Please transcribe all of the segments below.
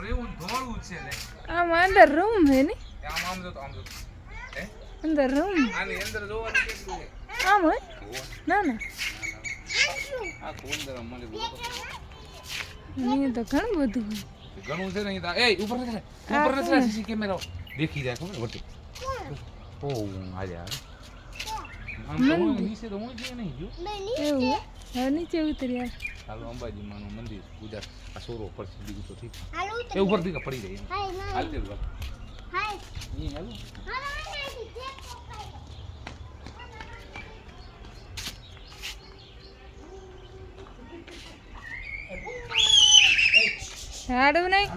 એવું ધોળું છે ને આમ અંદર રૂમ હે ને આમ જો તો હે અંદર રૂમ આની અંદર જોવાનું કેટલું છે આમ હોય ના ના આ કોંદર મળી ગયું નહીં તો ઘણું બધું હોય ઘણું છે ને એ ઉપર નથી સીસી કેમેરા દેખી જાય ખબર વટી ઓ આજે આમ તો નીચે તો હું જ નહીં જો એવું હવે નીચે ઉતર્યા હાલો અંબાજી માનું મંદિર પૂજા આ સોરો પર બીજું તો ઠીક એ ઉપર થી પડી રહી હાલ દે બસ હાય ઈ હાલો હાડું નહીં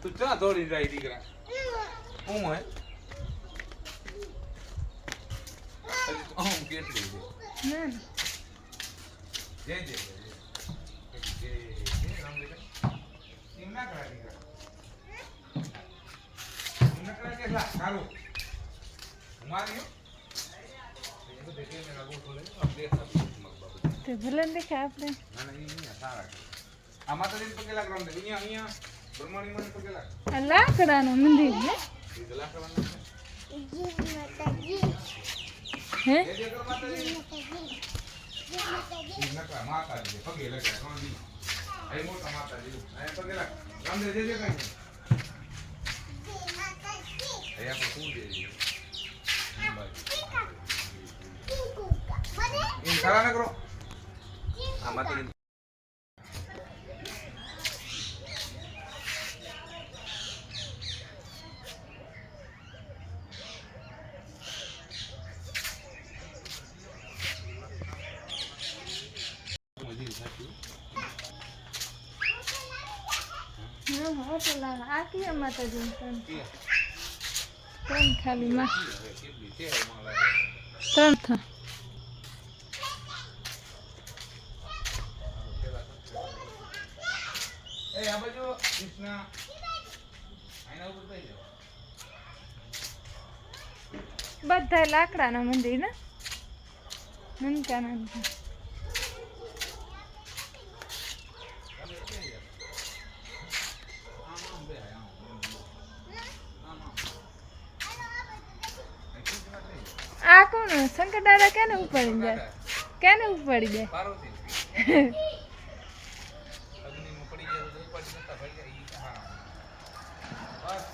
તું ચા દોડી જાય દીકરા હું હે કેટલું છે ના જય જય રામ દીકરા એમ ના કરા દીકરા એમ ના કરા કે લા કારું મારી એ દેખે મેરા ગોઠો લે અપડેટ તે ભલે દેખા આપણે ના ના એ સારા આ માતાજી પગે લાગ રામ દે અહીંયા બ્રહ્માણી મને પગે લાગ આ લાકડાનું મંદિર હે એ લાકડાનું હે જય જય માતાજી નકા માતાજી પગે લાગે કોણ દી આઈ મોટા માતાજી આ પગે લાગ રામ દે જય જય કઈ આયા પર શું દે એ સારા ન કરો આ માતાજી હા પેલા આ કે માતાજી ત્રણ ખાલી માં ત્રણ થા એ આ બાજુ કૃષ્ણ આના ઉપર થઈ જાવ બધા લાકડાના મંદિર ને નનકા નનકા આ કોણ શંકર દાદા કેને ઉપાડી જાય કેને ઉપાડી જાય પાર્વતી અગ્નિમાં પડી જાય તો ઉપાડી નતા ભાઈ ઈ હા બસ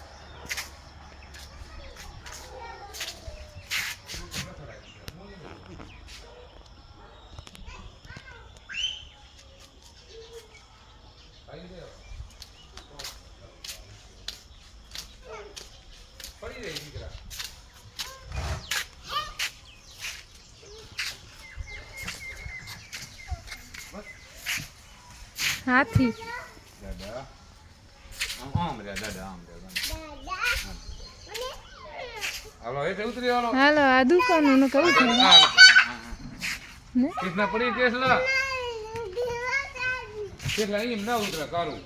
પડી રહી દીકરા હાથી દાદા આમ રે દાદા આમ રે હાલો એ ઉતરી હાલો હાલો આ દુકાનો નું કહું છું ને કેટલા પડી કેટલા કેટલા એમ ના ઉતરે કારું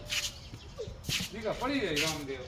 દીકરા પડી જાય રામદેવ